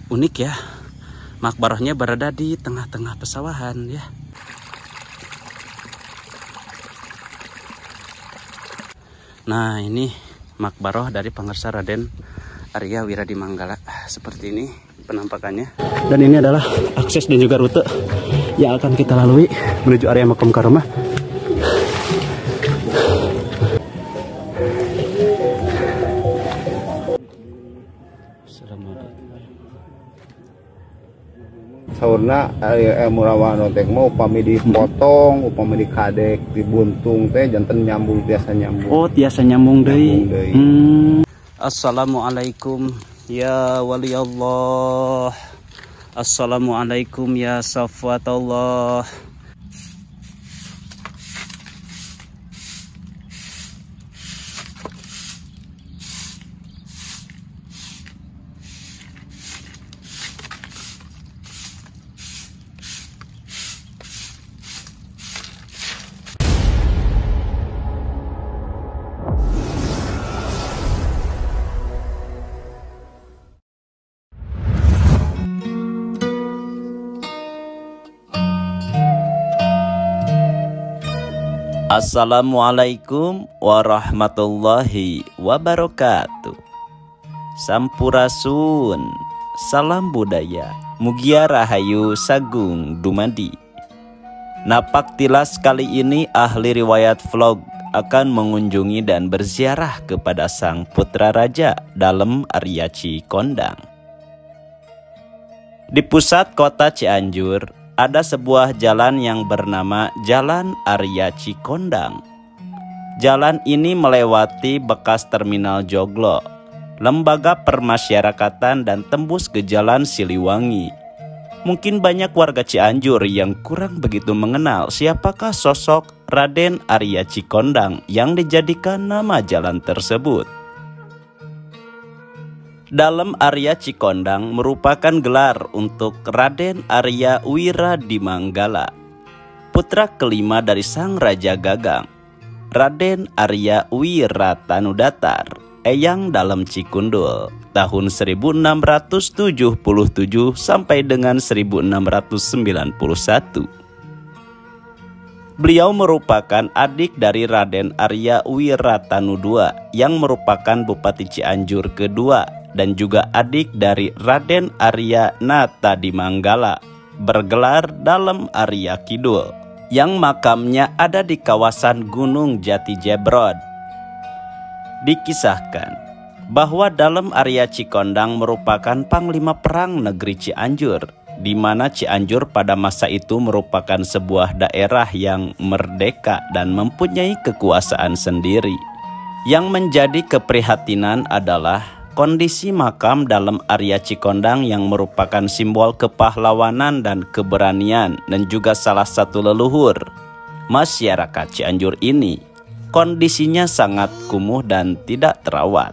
unik ya. Makbarahnya berada di tengah-tengah pesawahan ya. Nah, ini makbarah dari Pangarsa Raden Arya Wiradimanggala. Seperti ini penampakannya. Dan ini adalah akses dan juga rute yang akan kita lalui menuju area makam karomah. Saurna murawa notek mau upami dipotong, upami dikadek, dibuntung teh janten nyambung tiasa nyambung. Oh, tiasa nyambung deui. Assalamualaikum ya wali Allah. Assalamualaikum ya safwatullah. Assalamualaikum warahmatullahi wabarakatuh. Sampurasun, salam budaya, mugia rahayu sagung dumadi. Napak tilas kali ini ahli riwayat vlog akan mengunjungi dan berziarah kepada sang putra raja dalam Arya Cikondang. Di pusat kota Cianjur ada sebuah jalan yang bernama Jalan Arya Cikondang. Jalan ini melewati bekas terminal Joglo, lembaga permasyarakatan dan tembus ke Jalan Siliwangi. Mungkin banyak warga Cianjur yang kurang begitu mengenal siapakah sosok Raden Arya Cikondang yang dijadikan nama jalan tersebut. Dalam Arya Cikondang merupakan gelar untuk Raden Arya Wiradimanggala, putra kelima dari sang Raja Gagang, Raden Arya Wiratanudatar, Eyang Dalem Cikundul, tahun 1677 sampai dengan 1691. Beliau merupakan adik dari Raden Arya Wiratanu II yang merupakan Bupati Cianjur kedua dan juga adik dari Raden Arya Natadimanggala bergelar Dalem Arya Kidul yang makamnya ada di kawasan Gunung Jati Jebrod. Dikisahkan bahwa Dalem Arya Cikondang merupakan panglima perang negeri Cianjur, di mana Cianjur pada masa itu merupakan sebuah daerah yang merdeka dan mempunyai kekuasaan sendiri. Yang menjadi keprihatinan adalah kondisi makam Dalem Arya Cikondang yang merupakan simbol kepahlawanan dan keberanian dan juga salah satu leluhur masyarakat Cianjur ini. Kondisinya sangat kumuh dan tidak terawat.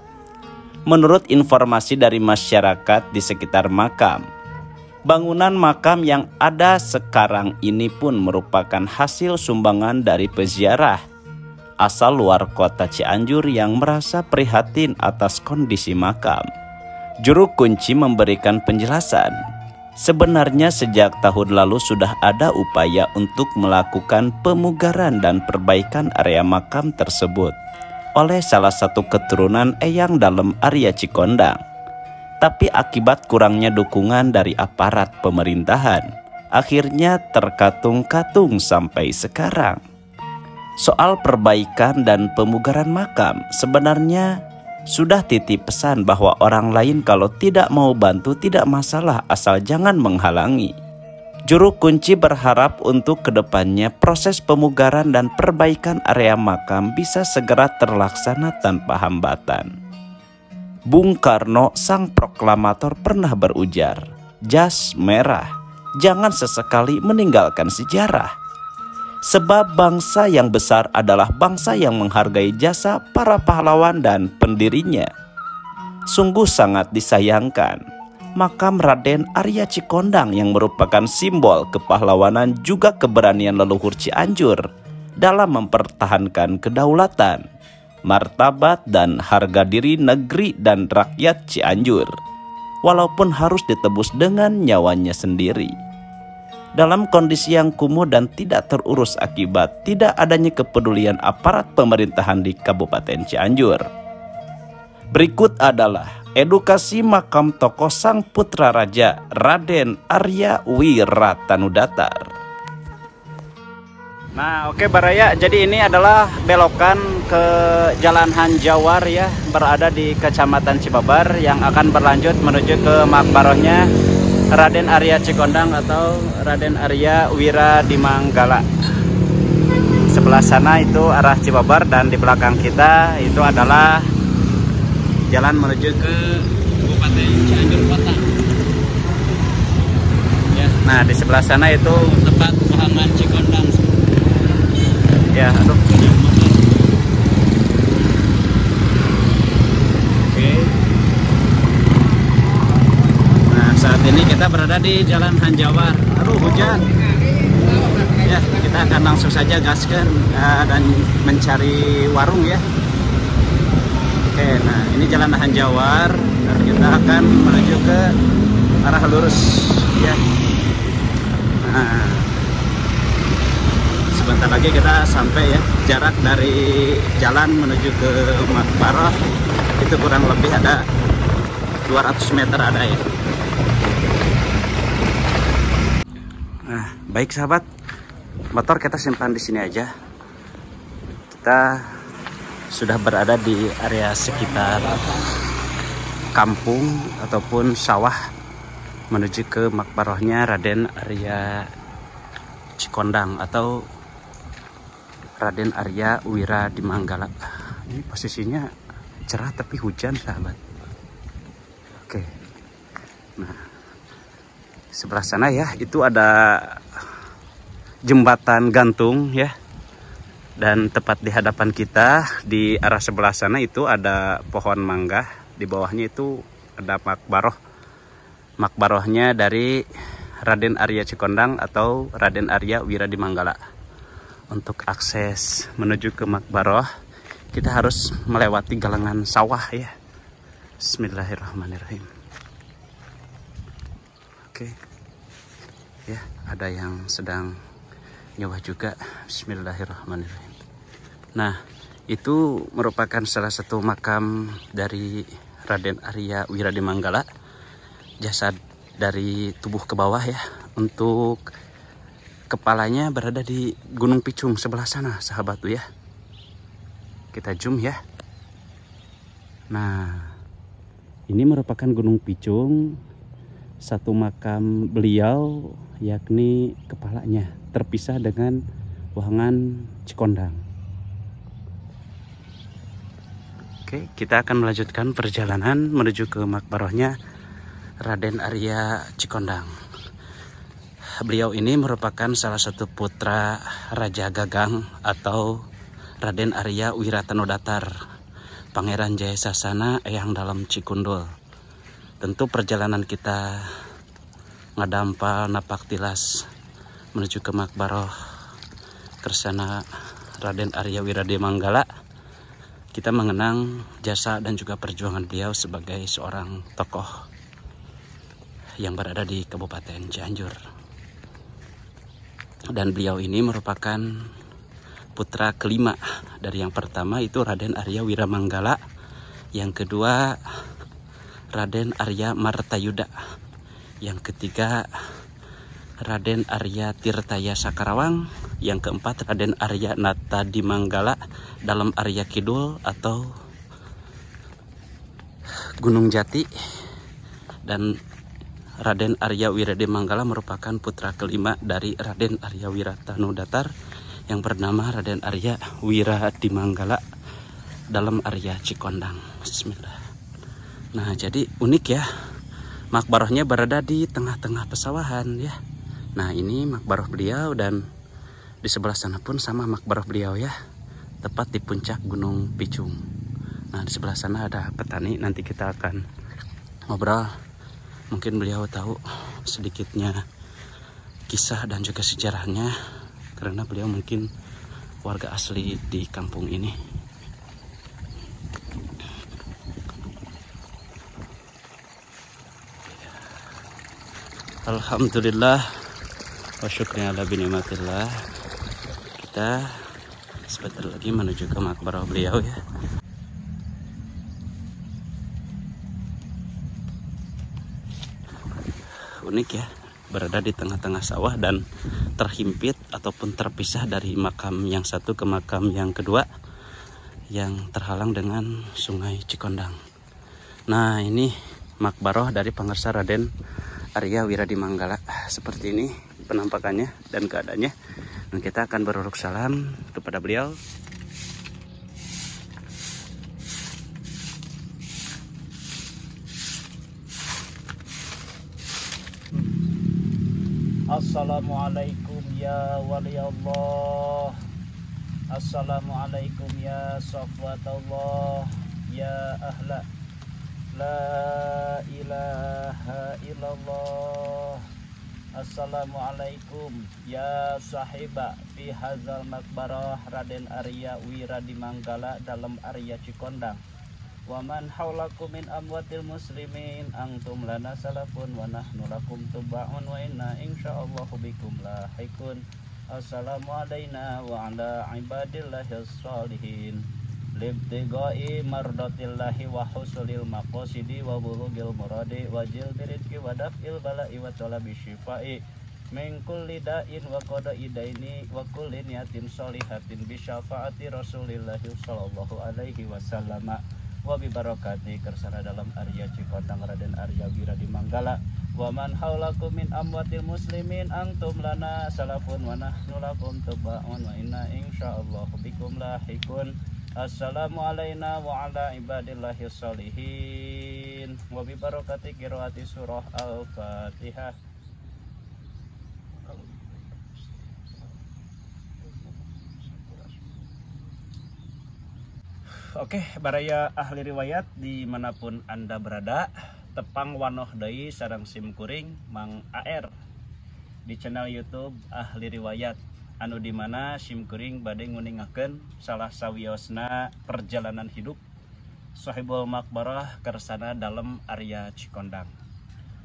Menurut informasi dari masyarakat di sekitar makam, bangunan makam yang ada sekarang ini pun merupakan hasil sumbangan dari peziarah asal luar kota Cianjur yang merasa prihatin atas kondisi makam. Juru kunci memberikan penjelasan. Sebenarnya sejak tahun lalu sudah ada upaya untuk melakukan pemugaran dan perbaikan area makam tersebut oleh salah satu keturunan Eyang Dalem Arya Cikondang. Tapi akibat kurangnya dukungan dari aparat pemerintahan, akhirnya terkatung-katung sampai sekarang. Soal perbaikan dan pemugaran makam, sebenarnya sudah titip pesan bahwa orang lain kalau tidak mau bantu tidak masalah asal jangan menghalangi. Juru kunci berharap untuk kedepannya proses pemugaran dan perbaikan area makam bisa segera terlaksana tanpa hambatan. Bung Karno sang proklamator pernah berujar, "Jas merah, jangan sesekali meninggalkan sejarah." Sebab bangsa yang besar adalah bangsa yang menghargai jasa para pahlawan dan pendirinya. Sungguh sangat disayangkan, makam Raden Arya Cikondang yang merupakan simbol kepahlawanan juga keberanian leluhur Cianjur dalam mempertahankan kedaulatan, martabat dan harga diri negeri dan rakyat Cianjur walaupun harus ditebus dengan nyawanya sendiri. Dalam kondisi yang kumuh dan tidak terurus akibat tidak adanya kepedulian aparat pemerintahan di Kabupaten Cianjur. Berikut adalah edukasi makam tokoh Sang Putra Raja Raden Arya Wiratanudatar. Nah, oke Baraya, jadi ini adalah belokan ke Jalan Hanjawar ya, berada di Kecamatan Cibabar yang akan berlanjut menuju ke makbarohnya Raden Arya Cikondang atau Raden Arya Wiradimanggala. Sebelah sana itu arah Cibabar dan di belakang kita itu adalah jalan menuju ke Kabupaten Cianjur Kota. Ya, nah di sebelah sana itu tempat Muhammad Cikondang. Ya, aduh. Oke. Nah, saat ini kita berada di Jalan Hanjawar. Aduh, hujan. Ya, kita akan langsung saja gaskan dan mencari warung ya. Oke, nah ini Jalan Hanjawar dan kita akan menuju ke arah lurus ya. Nah, sebentar lagi kita sampai ya. Jarak dari jalan menuju ke makbaroh itu kurang lebih ada 200 meter ada ya. Nah, baik sahabat, motor kita simpan di sini aja. Kita sudah berada di area sekitar kampung ataupun sawah menuju ke makbarohnya Raden Arya Cikondang atau Raden Arya Wiradimanggala. Ini posisinya cerah tapi hujan sahabat. Oke. Nah, sebelah sana ya itu ada jembatan gantung ya. Dan tepat di hadapan kita di arah sebelah sana itu ada pohon mangga. Di bawahnya itu ada makbaroh. Makbarohnya dari Raden Arya Cikondang atau Raden Arya Wiradimanggala. Untuk akses menuju ke makbaroh kita harus melewati galangan sawah ya. Bismillahirrahmanirrahim. Oke. Ya, ada yang sedang nyawa juga. Bismillahirrahmanirrahim. Nah, itu merupakan salah satu makam dari Raden Arya Wiradimanggala. Jasad dari tubuh ke bawah ya. Untuk kepalanya berada di Gunung Picung sebelah sana sahabat tuh ya. Kita zoom ya. Nah, ini merupakan Gunung Picung. Satu makam beliau yakni kepalanya terpisah dengan wahangan Cikondang. Oke, kita akan melanjutkan perjalanan menuju ke makbarohnya Raden Arya Cikondang. Beliau ini merupakan salah satu putra Raja Gagang atau Raden Arya Wiratanudatar, Pangeran Jaya Sasana Eyang Dalam Cikundul. Tentu perjalanan kita ngadampal napak tilas menuju ke makbaroh Kersana Raden Arya Wiradimanggala. Kita mengenang jasa dan juga perjuangan beliau sebagai seorang tokoh yang berada di Kabupaten Cianjur. Dan beliau ini merupakan putra kelima. Dari yang pertama itu Raden Arya Wiradimanggala, yang kedua Raden Arya Martayuda, yang ketiga Raden Arya Tirtaya Sakarawang, yang keempat Raden Arya Natadimanggala dalam Arya Kidul atau Gunung Jati, dan Raden Arya Wiradimanggala merupakan putra kelima dari Raden Arya Wiratanudatar yang bernama Raden Arya Wiradimanggala dalam Arya Cikondang. Bismillah. Nah, jadi unik ya. Makbarohnya berada di tengah-tengah pesawahan ya. Nah, ini makbaroh beliau dan di sebelah sana pun sama makbaroh beliau ya. Tepat di puncak Gunung Picung. Nah, di sebelah sana ada petani, nanti kita akan ngobrol. Mungkin beliau tahu sedikitnya kisah dan juga sejarahnya, karena beliau mungkin warga asli di kampung ini. Alhamdulillah wa syukri ala binimatillah. Kita sebentar lagi menuju ke makbarah beliau ya. Unik ya, berada di tengah-tengah sawah dan terhimpit ataupun terpisah dari makam yang satu ke makam yang kedua yang terhalang dengan sungai Cikondang. Nah, ini makbarah dari Pangarsa Raden Arya Wiradimanggala. Seperti ini penampakannya dan keadaannya. Dan kita akan beruruk salam kepada beliau. Assalamualaikum ya wali Allah. Assalamualaikum ya safwatullah. Ya ahla la ilaha illallah. Assalamualaikum ya sahiba fi hazal makbarah Raden Arya Wiradimanggala dalam Arya Cikondang. Wa man haulakum min amwatil muslimin antum lana salafun wa nahnu lakum tubba'un wa inna insyaallahu bikum lahiqun. Assalamu alaina wa ala ibadillahis sholihin libtigai mardatillahi wa husulil maqasidi wa bulughil muradi wa jilbiridki wa daf'il bala'i wa talabi syifai min kulli da'in wa qada'i daini wa kulli niyatin sholihatin bi syafaati rasulillahi sallallahu alaihi wasallam wa bi barakati kersana dalam Arya Cikondang Raden Arya Wiradimanggala. Wa man haulakum min amwatil muslimin antum lana salafun wa nahnu lakum tubba'un wa inna insyaallahu bikum lahiqun. Assalamu alaina wa ala ibadillahi sholihin wa bi barakati qiraati surah al-Fatihah. Oke, baraya ahli riwayat dimanapun Anda berada, tepang wanoh deui sareng simkuring Mang AR di channel YouTube Ahli Riwayat, anu dimana simkuring bade nguningakeun salah sawiosna perjalanan hidup Sohibul Makbarah kersana dalam Arya Cikondang.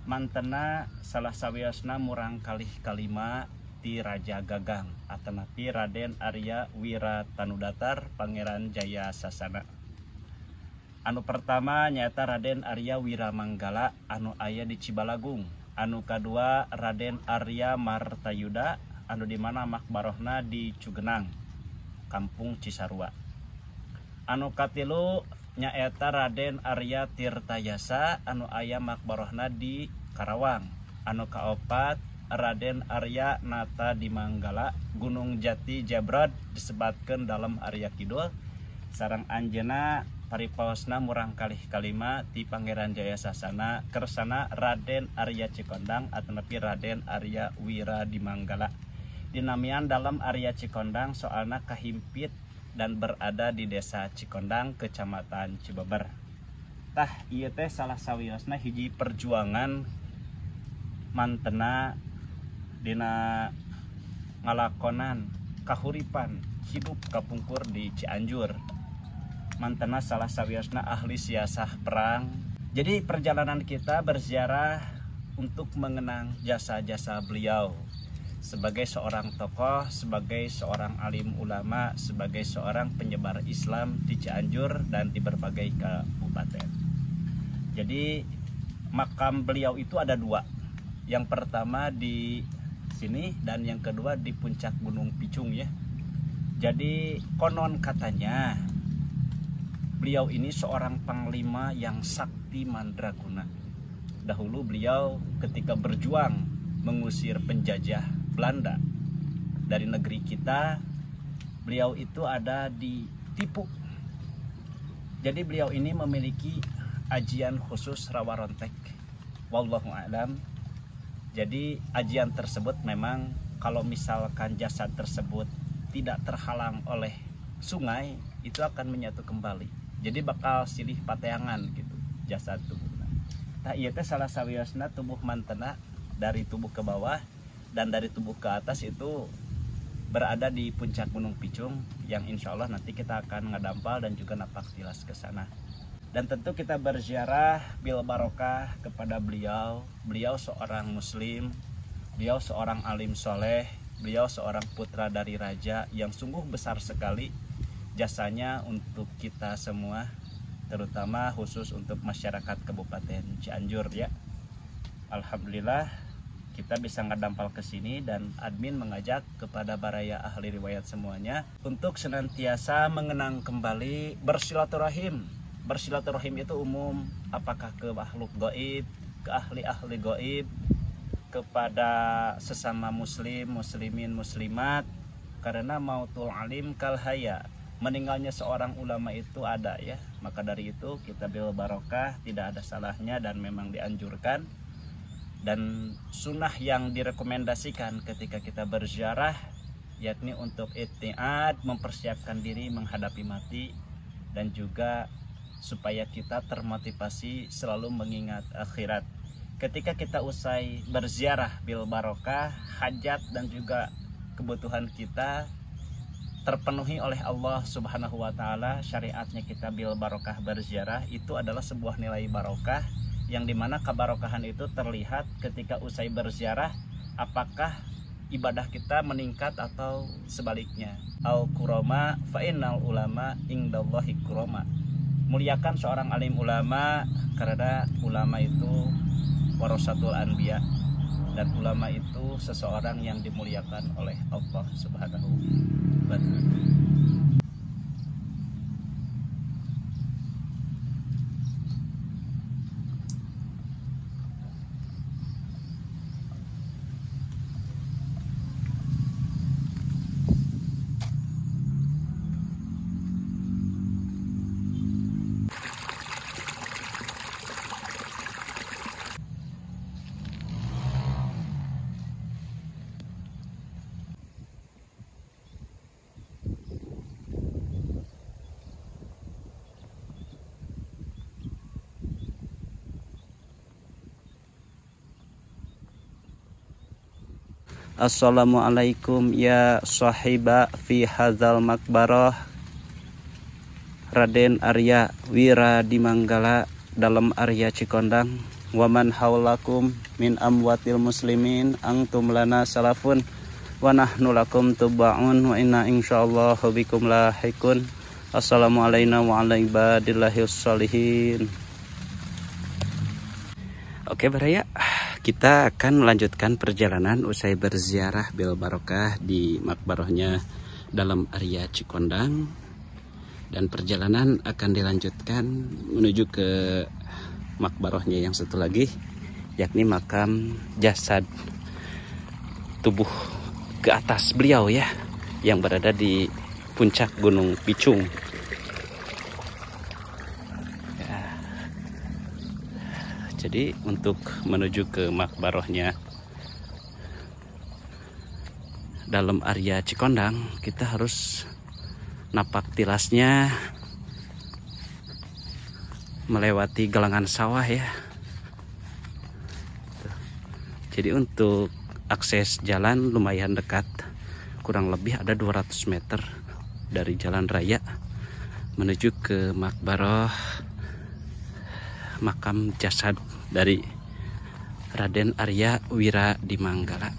Mantena salah sawiosna murang kalih kalima ti Raja Gagang atanapi Raden Arya Wiratanudatar Pangeran Jaya Sasana. Anu pertama nyata Raden Arya Wiradimanggala anu aya di Cibalagung. Anu kedua Raden Arya Martayuda anu dimana makbarohna di Cugenang, Kampung Cisarua. Anu katilu nyaeta Raden Arya Tirtayasa anu aya makbarohna di Karawang. Anu kaopat Raden Arya Nata Dimanggala Gunung Jati Jabrad disebatkeun dalam Arya Kidul. Sareng anjeuna paripaosna murang kalih kalima ti Pangeran Jaya Sasana kersana Raden Arya Cikondang atanapi Raden Arya Wiradimanggala. Dinamian dalam Arya Cikondang soalna kahimpit dan berada di desa Cikondang, kecamatan Cibeber. Tah ieu teh salah sawiosna hiji perjuangan mantena dina ngalakonan kahuripan hidup kapungkur di Cianjur. Mantena salah sawiosna ahli siasah perang. Jadi perjalanan kita berziarah untuk mengenang jasa-jasa beliau sebagai seorang tokoh, sebagai seorang alim ulama, sebagai seorang penyebar Islam di Cianjur dan di berbagai kabupaten. Jadi makam beliau itu ada dua. Yang pertama di sini dan yang kedua di puncak Gunung Picung ya. Jadi konon katanya beliau ini seorang panglima yang sakti mandraguna. Dahulu beliau ketika berjuang mengusir penjajah Belanda dari negeri kita, beliau itu ada di Tipu. Jadi beliau ini memiliki ajian khusus rawa rontek. Wallahu a'lam. Jadi ajian tersebut memang kalau misalkan jasad tersebut tidak terhalang oleh sungai, itu akan menyatu kembali. Jadi bakal silih pateangan gitu jasad tubuhna. Nah ieu teh salah sawiosna tubuh mantena dari tubuh ke bawah dan dari tubuh ke atas itu berada di puncak Gunung Picung yang insya Allah nanti kita akan ngadampal dan juga napak tilas ke sana. Dan tentu kita berziarah bil barokah kepada beliau. Beliau seorang muslim, beliau seorang alim soleh, beliau seorang putra dari raja yang sungguh besar sekali jasanya untuk kita semua, terutama khusus untuk masyarakat Kabupaten Cianjur ya. Alhamdulillah kita bisa ngadampal ke sini dan admin mengajak kepada baraya ahli riwayat semuanya untuk senantiasa mengenang kembali bersilaturahim. Bersilaturahim itu umum, apakah ke makhluk gaib, ke ahli-ahli gaib, kepada sesama muslim, muslimin, muslimat, karena mautul alim kalhaya, meninggalnya seorang ulama itu ada ya. Maka dari itu kita bil barokah tidak ada salahnya dan memang dianjurkan. Dan sunnah yang direkomendasikan ketika kita berziarah yakni untuk i'tiad, mempersiapkan diri menghadapi mati, dan juga supaya kita termotivasi selalu mengingat akhirat. Ketika kita usai berziarah bil barokah, hajat dan juga kebutuhan kita terpenuhi oleh Allah Subhanahu wa taala. Syariatnya kita bil barokah berziarah itu adalah sebuah nilai barokah, yang dimana kebarokahan itu terlihat ketika usai berziarah, apakah ibadah kita meningkat atau sebaliknya. Al kurama fa innal ulama indallahi kurama. Muliakan seorang alim ulama, karena ulama itu warasatul anbiya, dan ulama itu seseorang yang dimuliakan oleh Allah Subhanahu wa ta'ala. Assalamualaikum ya sahiba fi hadzal makbarah Raden Arya Wiradimanggala dalam Arya Cikondang. Waman haulakum min amwatil muslimin antum lana salafun wa nahnu lakum tubaun wa inna insyaallah bikum lahikun. Assalamualaikum wa ala ibadillahis sholihin. Oke baraya, kita akan melanjutkan perjalanan usai berziarah bil barokah di makbarohnya dalam Arya Cikondang, dan perjalanan akan dilanjutkan menuju ke makbarohnya yang satu lagi, yakni makam jasad tubuh ke atas beliau ya, yang berada di puncak Gunung Picung. Jadi untuk menuju ke makbarohnya dalam Arya Cikondang, kita harus napak tilasnya melewati gelangan sawah ya. Jadi untuk akses jalan lumayan dekat, kurang lebih ada 200 meter dari jalan raya menuju ke makbaroh makam jasad dari Raden Arya Wiradimanggala.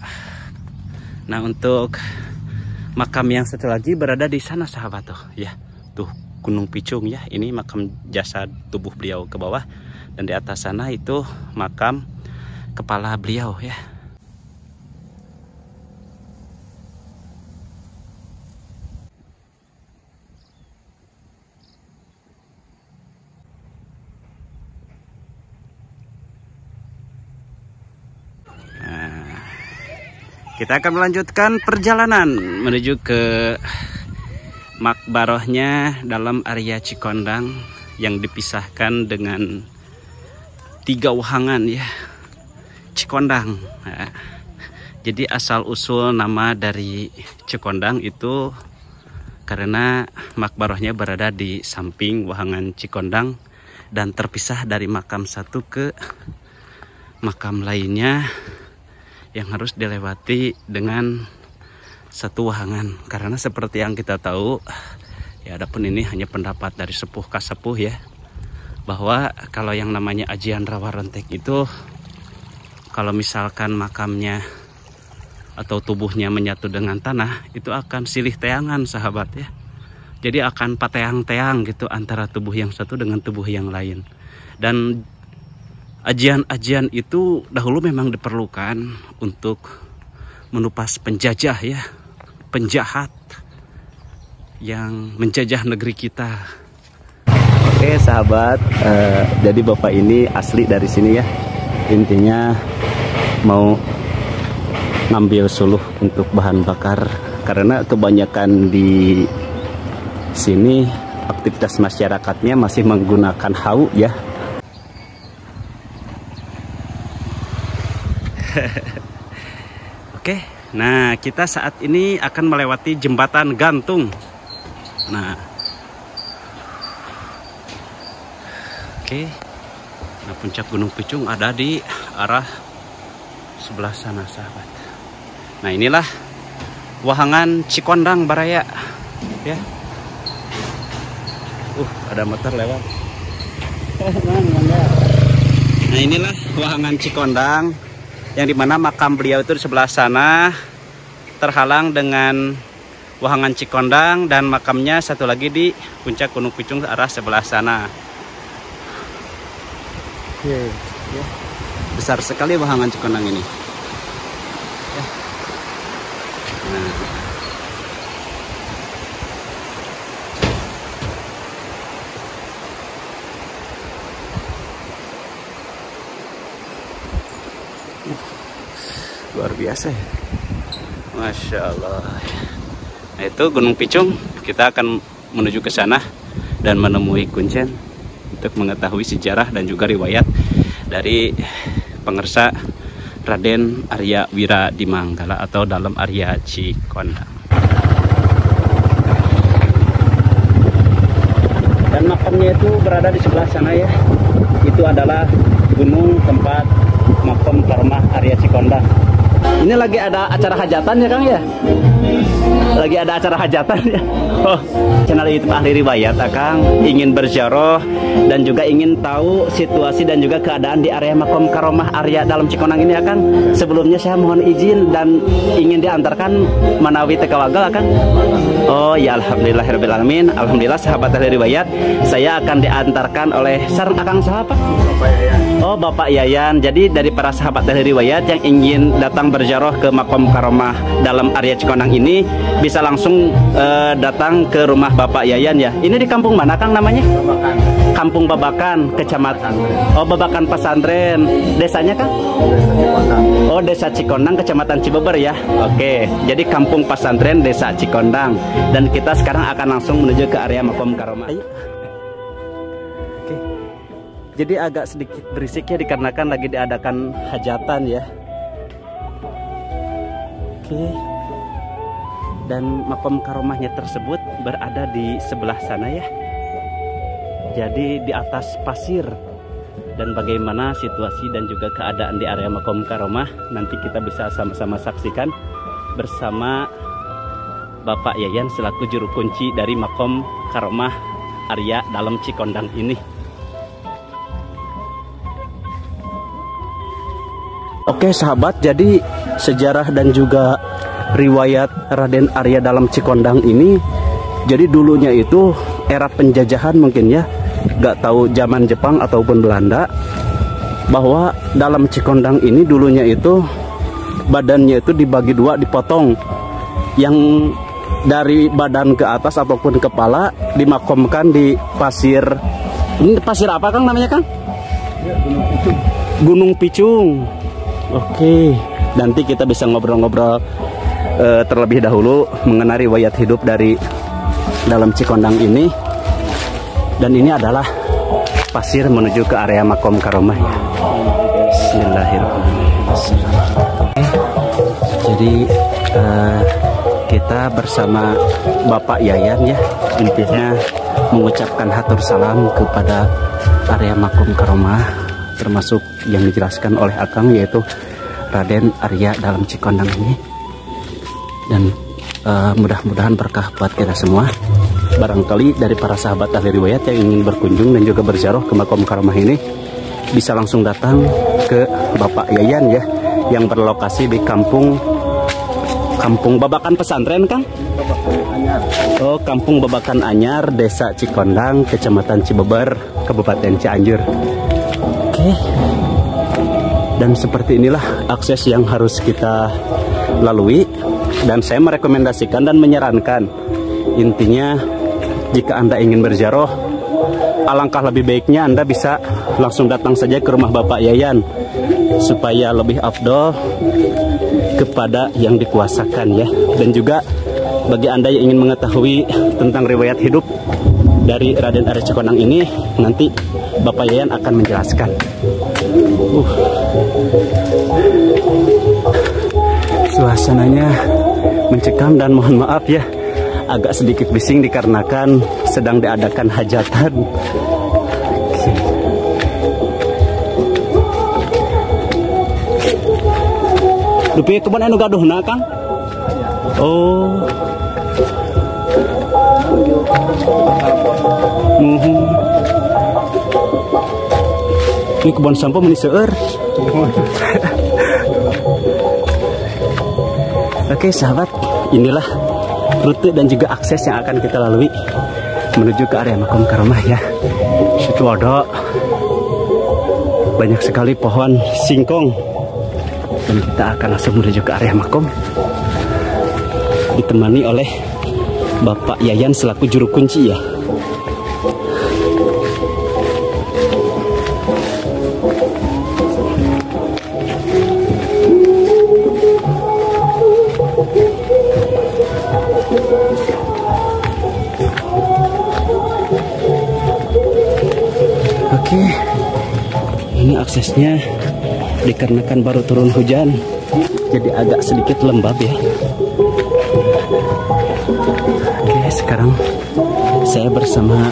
Nah, untuk makam yang satu lagi berada di sana sahabat tuh ya, tuh Gunung Picung ya. Ini makam jasad tubuh beliau ke bawah, dan di atas sana itu makam kepala beliau ya. Kita akan melanjutkan perjalanan menuju ke makbarohnya dalam Arya Cikondang yang dipisahkan dengan 3 wahangan ya, Cikondang. Nah, jadi asal usul nama dari Cikondang itu karena makbarohnya berada di samping wahangan Cikondang dan terpisah dari makam satu ke makam lainnya yang harus dilewati dengan satu wahangan. Karena seperti yang kita tahu ya, adapun ini hanya pendapat dari sepuh kasepuh ya, bahwa kalau yang namanya ajian rawa rontek itu, kalau misalkan makamnya atau tubuhnya menyatu dengan tanah, itu akan silih teangan sahabat ya. Jadi akan pateang-teang gitu antara tubuh yang satu dengan tubuh yang lain. Dan ajian-ajian itu dahulu memang diperlukan untuk menupas penjajah ya, penjahat yang menjajah negeri kita. Oke sahabat, jadi bapak ini asli dari sini ya. Intinya mau ngambil suluh untuk bahan bakar, karena kebanyakan di sini aktivitas masyarakatnya masih menggunakan hau ya. Oke, nah kita saat ini akan melewati jembatan gantung. Nah, oke, nah puncak Gunung Picung ada di arah sebelah sana sahabat. Nah inilah Wahangan Cikondang Baraya ya. Ada motor lewat. Nah inilah Wahangan Cikondang, yang dimana makam beliau itu di sebelah sana terhalang dengan Wahangan Cikondang, dan makamnya satu lagi di puncak Gunung Picung arah sebelah sana. Besar sekali Wahangan Cikondang ini. Nah. Luar biasa ya. Masya Allah. Nah itu Gunung Picung, kita akan menuju ke sana dan menemui kuncen untuk mengetahui sejarah dan juga riwayat dari pengersa Raden Arya Wiradimanggala atau dalam Arya Cikondang. Dan makamnya itu berada di sebelah sana ya. Itu adalah gunung tempat makam Karomah Arya Cikondang. Ini lagi ada acara hajatan ya Kang ya? Lagi ada acara hajatan ya? Oh, channel YouTube Ahli Riwayat Kang ingin berziarah dan juga ingin tahu situasi dan juga keadaan di area makam Karomah Arya dalam Cikondang ini ya Kang. Sebelumnya saya mohon izin dan ingin diantarkan manawi Tekawagal Kang. Oh ya, alhamdulillahirobbilalamin. Alhamdulillah sahabat Ahli Riwayat, saya akan diantarkan oleh sareng Akang siapa? Bapak Yayan. Oh Bapak Yayan. Jadi dari para sahabat Ahli Riwayat yang ingin datang berziarah ke makam Karomah dalam Arya Cikondang ini bisa langsung datang ke rumah Bapak Yayan ya. Ini di kampung mana Kang namanya? Babakan. Kampung Babakan, kecamatan. Oh Babakan Pesantren. Desanya Kang? Desa Cikondang. Oh Desa Cikondang, kecamatan Cibeber ya. Oke. Jadi Kampung Pesantren Desa Cikondang. Dan kita sekarang akan langsung menuju ke area makam Karomah. Oke. Jadi agak sedikit berisik ya dikarenakan lagi diadakan hajatan ya. Oke. Dan makom karomahnya tersebut berada di sebelah sana ya. Jadi di atas pasir. Dan bagaimana situasi dan juga keadaan di area makom karomah nanti kita bisa sama-sama saksikan bersama Bapak Yayan selaku juru kunci dari makom karomah Arya dalam Cikondang ini. Oke sahabat, jadi sejarah dan juga riwayat Raden Arya dalam Cikondang ini, jadi dulunya itu era penjajahan mungkin ya, gak tahu zaman Jepang ataupun Belanda, bahwa dalam Cikondang ini dulunya itu badannya itu dibagi dua, dipotong, yang dari badan ke atas ataupun kepala dimakamkan di pasir. Ini pasir apa Kang namanya Kang? Ya, Gunung Picung. Gunung Picung. Oke, nanti kita bisa ngobrol-ngobrol terlebih dahulu mengenai riwayat hidup dari dalam Cikondang ini. Dan ini adalah pasir menuju ke area makom karomah ya. Bismillahirrahmanirrahim. Jadi kita bersama Bapak Yayan ya, intinya mengucapkan hatur salam kepada area makom karomah, termasuk yang dijelaskan oleh Akang yaitu Raden Arya dalam Cikondang ini. Dan mudah-mudahan berkah buat kita semua. barangkali dari para sahabat ahli riwayat yang ingin berkunjung dan juga berziarah ke Makom Karomah ini bisa langsung datang ke Bapak Yayan ya, yang berlokasi di Kampung Babakan Pesantren, Kang? Oh, Kampung Babakan Anyar, Desa Cikondang, Kecamatan Cibeber, Kabupaten Cianjur. Oke. Dan seperti inilah akses yang harus kita lalui, dan saya merekomendasikan dan menyarankan, intinya jika Anda ingin berziarah, alangkah lebih baiknya Anda bisa langsung datang saja ke rumah Bapak Yayan supaya lebih afdol kepada yang dikuasakan ya. Dan juga bagi Anda yang ingin mengetahui tentang riwayat hidup dari Raden Arya Cikondang ini, nanti Bapak Yayan akan menjelaskan. Suasananya mencekam dan mohon maaf ya, agak sedikit bising dikarenakan sedang diadakan hajatan. Dupi kebun anu gaduhna, Kang? Oh. Ini kebun sampah meni seueur. Oke sahabat, inilah rute dan juga akses yang akan kita lalui menuju ke area Makom Karomah ya. Situ ada banyak sekali pohon singkong, dan kita akan langsung menuju ke area Makom, ditemani oleh Bapak Yayan selaku juru kunci ya. Oke, ini aksesnya dikarenakan baru turun hujan, jadi agak sedikit lembab ya. Oke, sekarang saya bersama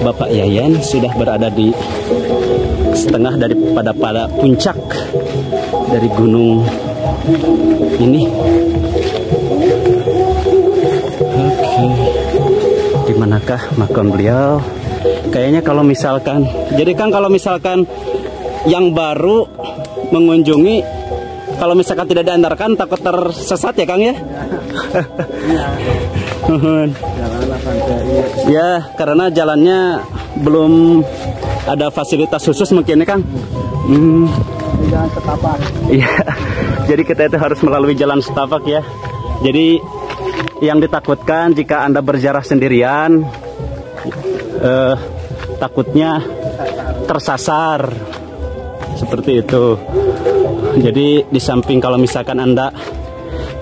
Bapak Yayan sudah berada di setengah daripada puncak dari gunung ini. Oke, dimanakah makam beliau? Kayaknya kalau misalkan, jadi Kang, kalau misalkan yang baru mengunjungi, kalau misalkan tidak diantarkan takut tersesat ya Kang ya? Ya, karena jalannya belum ada fasilitas khusus mungkin ya Kang. Jalan setapak. Iya, jadi kita itu harus melalui jalan setapak ya. Jadi yang ditakutkan jika Anda berziarah sendirian, takutnya tersasar seperti itu. Jadi di samping kalau misalkan Anda,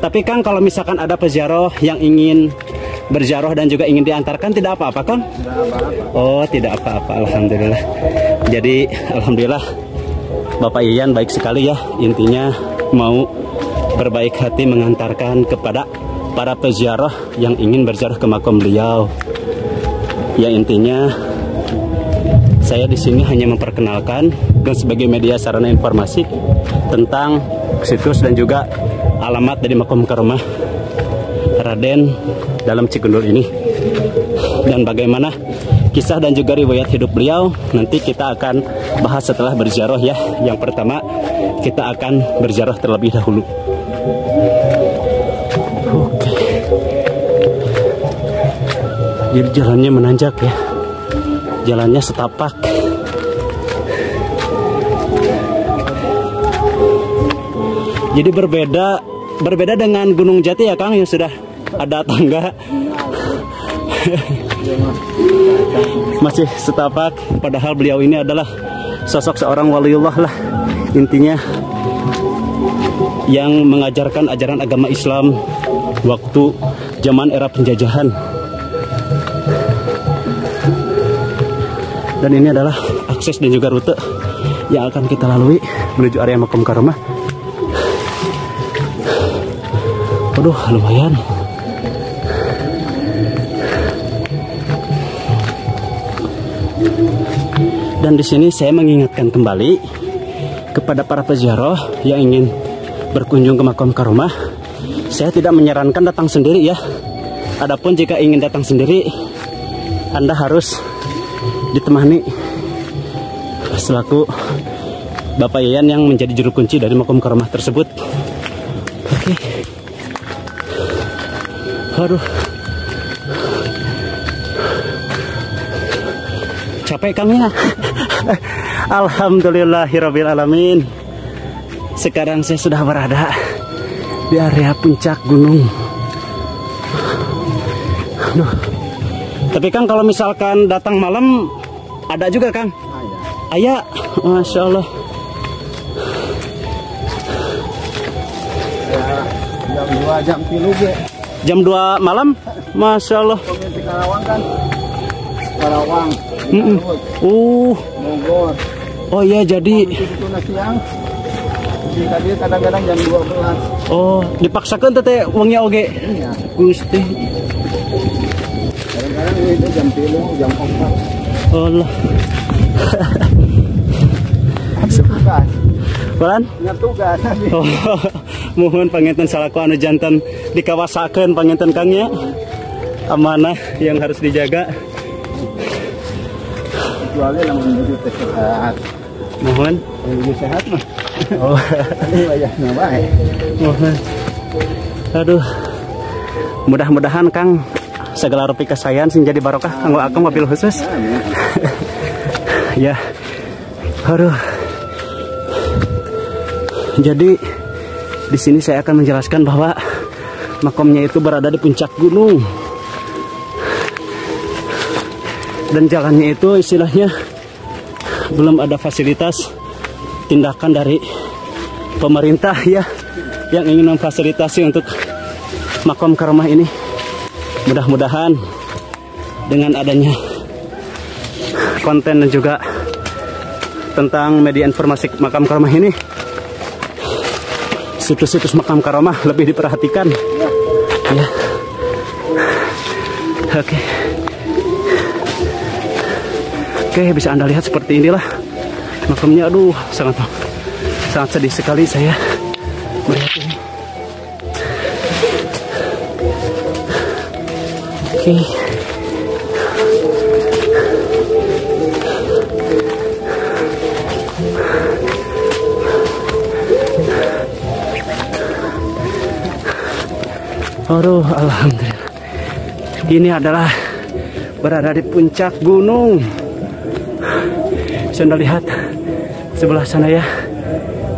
tapi Kang, kalau misalkan ada peziarah yang ingin berziarah dan juga ingin diantarkan, tidak apa-apa Kang? Tidak apa-apa. Oh, tidak apa-apa, alhamdulillah. Jadi alhamdulillah Bapak Yayan baik sekali ya, intinya mau berbaik hati mengantarkan kepada para peziarah yang ingin berziarah ke makam beliau. Ya intinya saya di sini hanya memperkenalkan dan sebagai media sarana informasi tentang situs dan juga alamat dari Makom Karomah Raden dalam Cikundul ini, dan bagaimana kisah dan juga riwayat hidup beliau nanti kita akan bahas setelah berziarah ya. Yang pertama kita akan berziarah terlebih dahulu. Oke. Jadi jalannya menanjak ya, jalannya setapak. Jadi berbeda dengan Gunung Jati ya Kang, yang sudah ada tangga. Masih setapak, padahal beliau ini adalah sosok seorang waliullah lah intinya, yang mengajarkan ajaran agama Islam waktu zaman era penjajahan. Dan ini adalah akses dan juga rute yang akan kita lalui menuju area Makom Karomah. Waduh, lumayan. Dan di sini saya mengingatkan kembali kepada para peziarah yang ingin berkunjung ke Makom Karomah, saya tidak menyarankan datang sendiri ya. Adapun jika ingin datang sendiri, Anda harus ditemani selaku Bapak Yayan yang menjadi juru kunci dari makom karomah tersebut. Oke. Aduh. Capek kami ya. Alhamdulillahirabbil alamin. Sekarang saya sudah berada di area puncak gunung. Aduh. Tapi Kang, kalau misalkan datang malam ada juga Kang? Ayah, Masya Allah. Jam 2 jam 3 ge. Jam 2 malam? Masya Allah. Komisi Karawang kan. Karawang. Bogor. Oh iya, jadi Itu siang. Di tadi kadang-kadang jam 12. oh, dipaksakan teh wongnya oge. Iya. Gusti. Kadang-kadang itu jam 3, jam 4. Allah. Tugas. Balan? Ingat tugas. Oh, mohon panginten salaku anu jantan dikawasakeun panginten Kang nya. Amanah yang harus dijaga. Kecuali lamun menuju sehat. Mohon. Menuju sehat mah. Oh, Ini wayahna bae. mohon. Aduh. Mudah-mudahan Kang segala rupi kasayan sing jadi barokah kanggo akang mobil khusus. Ya. Aduh. Jadi di sini saya akan menjelaskan bahwa makomnya itu berada di puncak gunung. Dan jalannya itu istilahnya belum ada fasilitas tindakan dari pemerintah ya yang ingin memfasilitasi untuk makom karomah ini. Mudah-mudahan dengan adanya konten dan juga tentang media informasi makam karomah ini, situs-situs makam karomah lebih diperhatikan. Ya. Oke. Oke, bisa Anda lihat seperti inilah makamnya. Aduh, sangat sedih sekali saya melihat ini. Oke. Aduh, alhamdulillah. Ini adalah berada di puncak gunung. Bisa Anda lihat sebelah sana ya.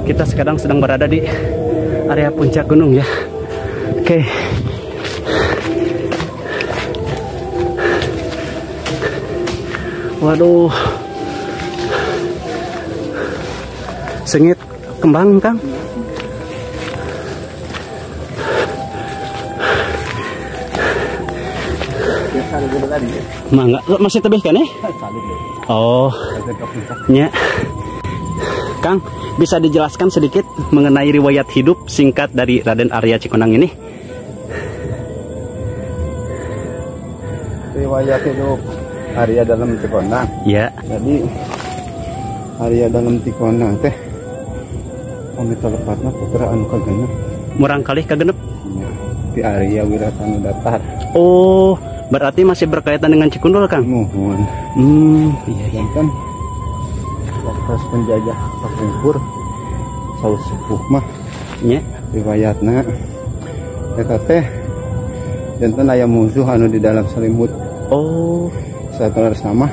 Kita sekarang sedang berada di area puncak gunung ya. Oke. Waduh. Sengit kembang, Kang. Mangga masih tebih kan ya? Oh, nya. Kang, bisa dijelaskan sedikit mengenai riwayat hidup singkat dari Raden Arya Cikonang ini? Riwayat hidup Arya dalam Cikonang. Ya. Jadi Arya dalam Cikonang teh pamit lepatna putra anu kagenep. Murang kalih kagenep. Di Arya Wiratanu Datar. Oh, berarti masih berkaitan dengan Cikundul, Kang? Nuhun. Iya. Kan waktu penjajah Kapungkur saus sepuh mah Nya. riwayatna eta teh janten aya musuh anu di dalam selimut. Oh, Satu sama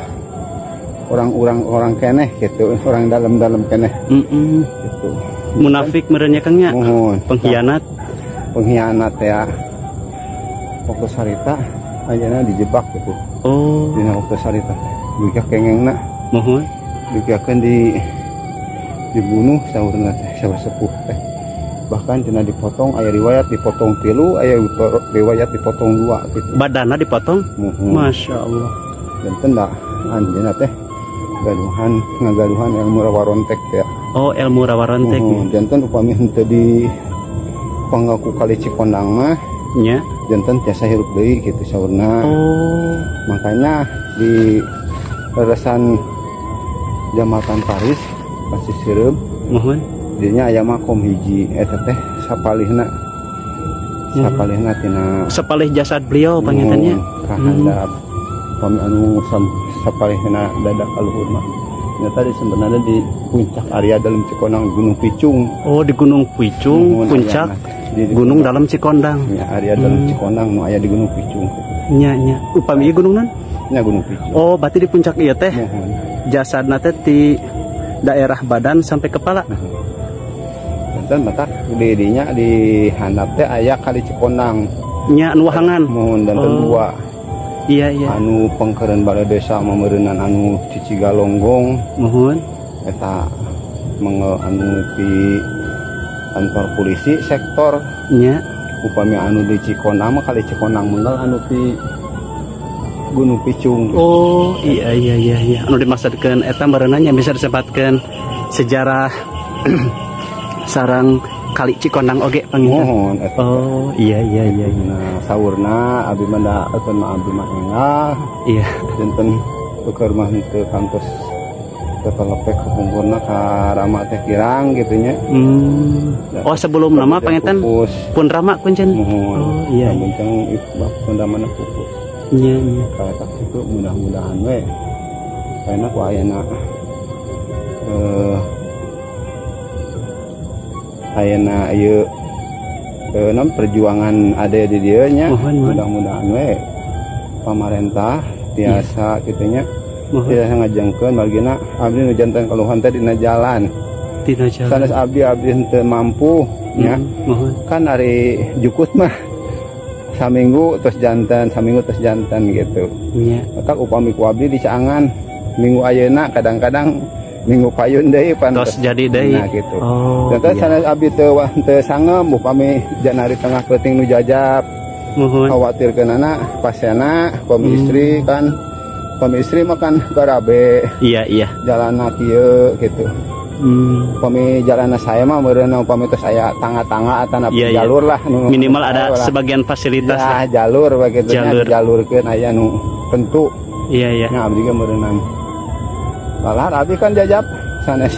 orang keneh gitu, orang dalam keneh gitu. munafik merenya Kangnya. Mohon Pengkhianat ya. Waktu sarita ayeuna dijebak gitu. Oh, Dina waktu sarita juga kengengna mohon dibiarkan dibunuh saurna teh saur sepuh teh. Bahkan tina dipotong, aya riwayat dipotong 3, aya riwayat dipotong 2 gitu. badana dipotong. Mohon. Masya Allah. Janten da anjeunna teh ngagaduhan ilmu rawarontek ya. Oh, ilmu rawarontek. Janten upami henteu di panggaku kali Cikonang mah Nya. janten tiasa hirup deui gitu saurna. Oh, Makanya di leresan Jamatan Paris pasti sirup mohon. dinya aya makom hiji eta teh sapalihna sapalihna tina sapalih jasad beliau pangitannya kahandap pami anu sapalihna dadak kaluhur mah nyata sebenarnya di puncak area dalam Cikondang Gunung Picung. Oh, di Gunung Picung, puncak di gunung dalam Cikondang. Ya, area dalam Cikondang nu aya di Gunung Picung. Nya upami gunung nan? Nya Gunung Picung. Oh, berarti di puncak ieu teh. Jasadna teh di daerah badan sampai kepala. Dan matak di dinya di handap teh aya kali Cikondang. Nya anu wahangan. Mohon dan dua. Iya. Anu pengkeren balai desa memeureunnan anu Cicigalonggong. Mohon. Eta anu di kantor polisi sektor. Nya. Upami anu di Cikondang mah kali Cikondang menggal anu di Gunung Picung. Oh iya. Anu dimaksudkeun eta meureunanya bisa disebutkeun sejarah sarang kali Cikondang oge panginten. Mohon eta. Oh iya. Nah, saurna abdi mah da eukeun mah abdi mah engah. Iya. Dinten keur mah teu kantos teu kalepek kumpulna ka Rama teh kirang kitu nya. Oh sebelum nama panginten pun Rama kuncen. Mohon. Oh iya. Kuncen itu pendamana pupus. Iya. Ka tak itu mudah-mudahan we. Karena ku ayeuna ayeuna ieu perjuangan ada di dieu nya mudah-mudahan we pamarentah tiasa kitu nya tiasa ngajengkeun margina abdi nu janten keluhan teh dina jalan. Sanes abdi henteu mampu nya. Kan ari jukut mah saminggu terus jantan gitu. Iya. Maka upami ku abdi di Caangan minggu ayeuna kadang-kadang minggu payun deui pantos jadi deui. Nah gitu. Oh. Dan sanes abdi teu sangem upami janari tengah peuting nu jajab. Khawatirkeun anak pasena pami istri kan. Pami istri mah kan barabe. Iya. Jalanna kieu gitu. Upami jalanna saya mah meureun upami tos aya tangga-tangga atau jalur lah minimal ada sebagian fasilitas ya, jalur begitu jalurkeun aya nu tentu. Iya. Nah abdi ge meureunnan. Lalar abdi kan jajab sanes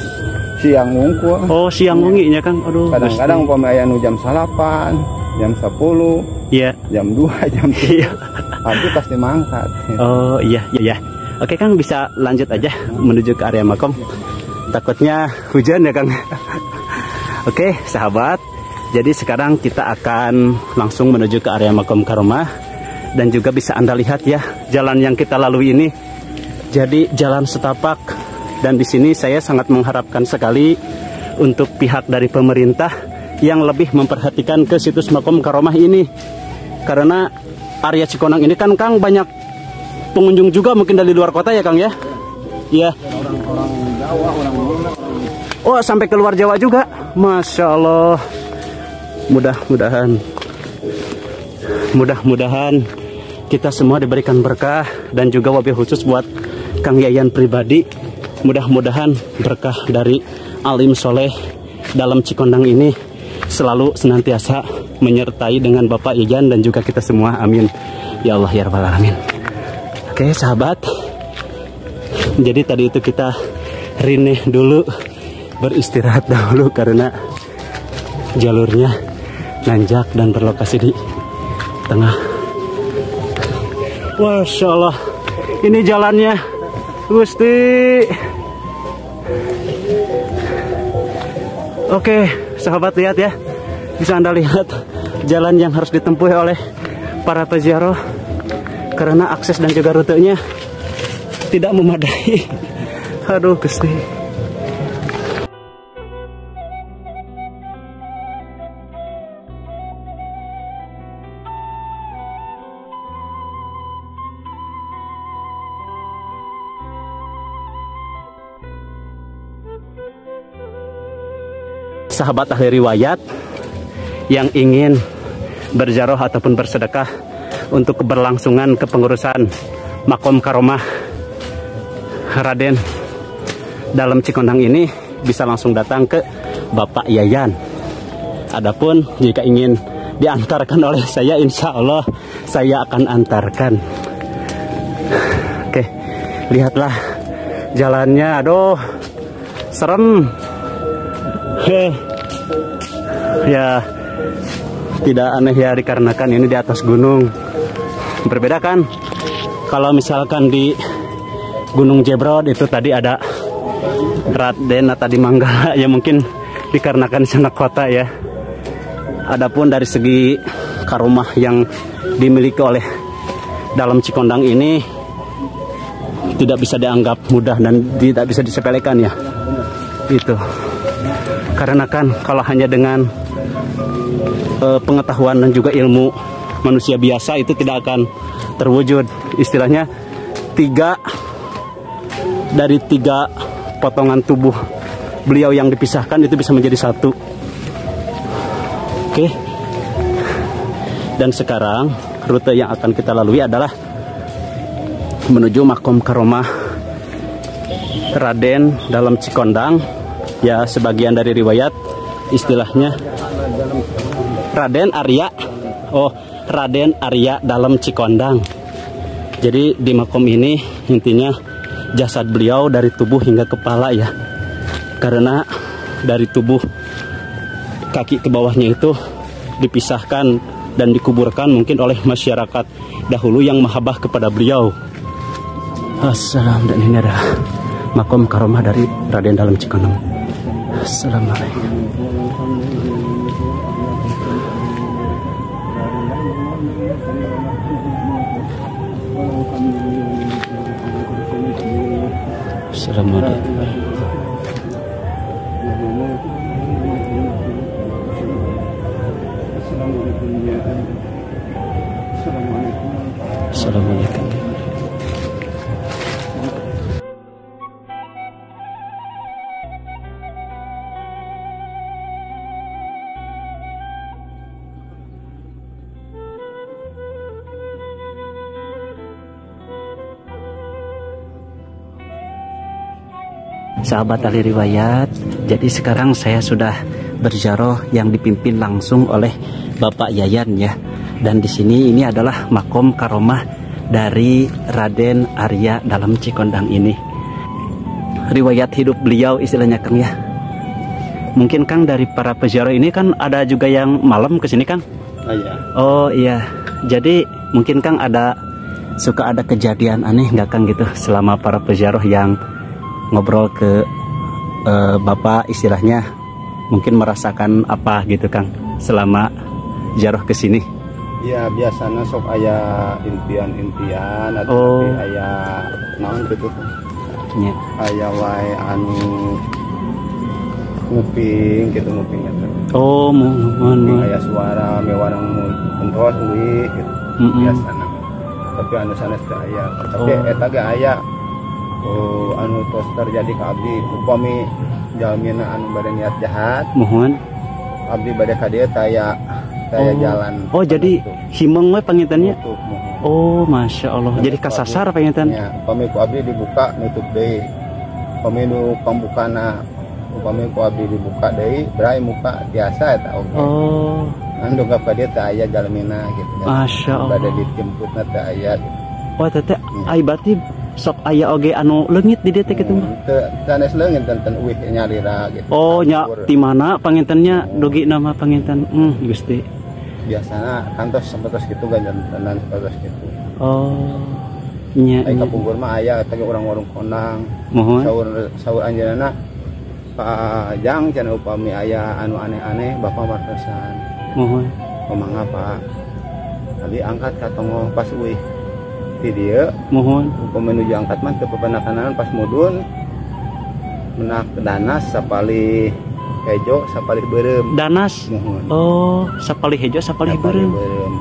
siang ngungkul. Oh, siang wengi nya Kang. Aduh. Kadang-kadang upami aya nu jam 8, jam 10, iya. Jam 2, jam 3. Abdi pasti mangkat. Oh, iya. Oke Kang, bisa lanjut aja menuju ke area makom. Takutnya hujan ya Kang. Oke sahabat, jadi sekarang kita akan langsung menuju ke area makom Karomah. Dan juga bisa Anda lihat ya, jalan yang kita lalui ini jadi jalan setapak. Dan di sini saya sangat mengharapkan sekali untuk pihak dari pemerintah yang lebih memperhatikan ke situs makom Karomah ini. Karena area Cikondang ini kan Kang banyak pengunjung juga mungkin dari luar kota ya Kang ya. Iya. Orang-orang Jawa, orang Luna. Oh, sampai keluar Jawa juga. Masya Allah. Mudah-mudahan kita semua diberikan berkah dan juga wabil khusus buat Kang Yayan pribadi. Mudah-mudahan berkah dari alim soleh dalam Cikondang ini selalu senantiasa menyertai dengan Bapak Yayan dan juga kita semua. Amin. Ya Allah ya Rabbal Alamin. Oke sahabat. Jadi tadi itu kita rineh dulu, beristirahat dahulu karena jalurnya nanjak dan berlokasi di tengah. Masya Allah, ini jalannya Gusti. Oke sahabat, lihat ya, bisa Anda lihat jalan yang harus ditempuh oleh para peziarah karena akses dan juga rutenya tidak memadai. Aduh Gusti. Sahabat ahli riwayat yang ingin berziarah ataupun bersedekah untuk keberlangsungan kepengurusan makom Karomah Raden dalam Cikondang ini bisa langsung datang ke Bapak Yayan. Adapun jika ingin diantarkan oleh saya, insya Allah saya akan antarkan. Oke, lihatlah jalannya, aduh serem. Ya, tidak aneh ya, dikarenakan ini di atas gunung. Berbeda kan kalau misalkan di Gunung Jebrod itu tadi ada Raden Tadi Manggala ya, mungkin dikarenakan di sana kota ya. Adapun dari segi karomah yang dimiliki oleh dalam Cikondang ini tidak bisa dianggap mudah dan tidak bisa disepelekan ya. Itu karena kan kalau hanya dengan pengetahuan dan juga ilmu manusia biasa itu tidak akan terwujud. Istilahnya 3 dari 3 potongan tubuh beliau yang dipisahkan itu bisa menjadi 1. Oke. Dan sekarang rute yang akan kita lalui adalah menuju makom karomah Raden dalam Cikondang. Ya, sebagian dari riwayat istilahnya Raden Arya. Oh, Raden Arya dalam Cikondang. Jadi di makom ini intinya jasad beliau dari tubuh hingga kepala ya. Karena dari tubuh kaki ke bawahnya itu dipisahkan dan dikuburkan mungkin oleh masyarakat dahulu yang mahabbah kepada beliau. Assalamualaikum. Dan ini adalah makom karomah dari Raden dalam Cikondang. Assalamualaikum. Assalamualaikum. Assalamualaikum. Sahabat ahli riwayat, jadi sekarang saya sudah berziarah yang dipimpin langsung oleh Bapak Yayan ya. Dan di sini ini adalah makom karomah dari Raden Arya dalam Cikondang ini. Riwayat hidup beliau istilahnya Kang ya. Mungkin Kang dari para peziarah ini kan ada juga yang malam ke sini Kang? Oh iya. Oh iya. Jadi mungkin Kang suka ada kejadian aneh nggak Kang gitu selama para peziarah yang ngobrol ke Bapak istilahnya, mungkin merasakan apa gitu Kang selama ziarah ke sini? Ya biasanya sok aya impian-impian atau aya naon gitu. Ya. Aya wae anu nguping gitu nguping gitu. Oh, mohon. Aya suara mewarang entos uih gitu. Biasana. Tapi anu sanes teh aya. Tapi eta ge aya. Anu tos terjadi ke abdi upami jalmina anu bade niat jahat, mohon abdi bade ka dieu taya jalan. Oh jadi himeng we pangintennya. Oh masya Allah. Jadi kasasar panginten. Ya, upami ku abdi dibuka nutup deui. Upami nu pambukana upami ku abdi dibuka deui berai muka biasa eta oge. Oh. Anu dongkap ka dieu teh aya jalmina gitu. Masya Allah. Bade dijemputna teh aya gitu. Oh teteh ai berarti sok aya oge anu leungit di dieu teh kitu mah. Teu sanes leungit tenten uih nyalira gitu. Oh nya di mana pangintennya dugi nama panginten Gusti. Biasana kantos sapertos kitu ganjantenan sapertos kitu. Oh. Nya. Ai kapungkur mah aya teh urang warung kondang. Mohon. Saur anjeunna Pak Jang cenah upami aya anu aneh-aneh Bapak martosan. Mohon. Pamangga Pak. Abi angkat ka tongo pas uih. Di dia mohon menuju angkat mah teu pepenakanan pas mudun menak danas sapali hejo sapali beureum danas mohon. Oh sapali hejo sapali beureum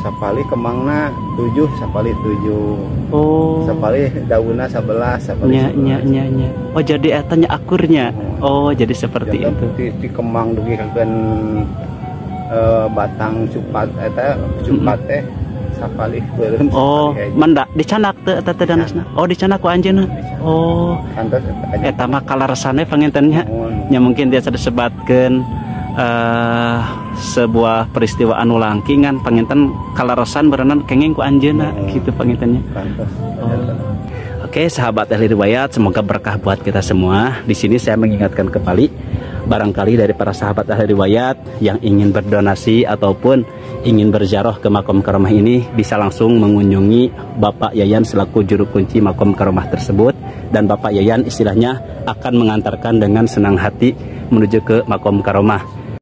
sapali kemangna 7 sapali 7 oh sapali daunna 11 sapali nya oh jadi eta nya akurnya oh jadi seperti itu di kemang dugi kakeun batang cupat eta cupat teh sapali beureum. Oh, manda dicanak teh eta teh danasna. Oh, dicanak ku anjeunna. Oh. Eta mah kalaresane pangintennya. Nya mungkin biasa disebatkeun sebuah peristiwa anu langkingan panginten kalaresan berenang kenging ku anjeunna gitu pangintennya. Oke, sahabat ahli riwayat, semoga berkah buat kita semua. Di sini saya mengingatkan kembali barangkali dari para sahabat ahli riwayat yang ingin berdonasi ataupun ingin berziarah ke makom karomah ini bisa langsung mengunjungi Bapak Yayan selaku juru kunci makom karomah tersebut, dan Bapak Yayan istilahnya akan mengantarkan dengan senang hati menuju ke makom karomah.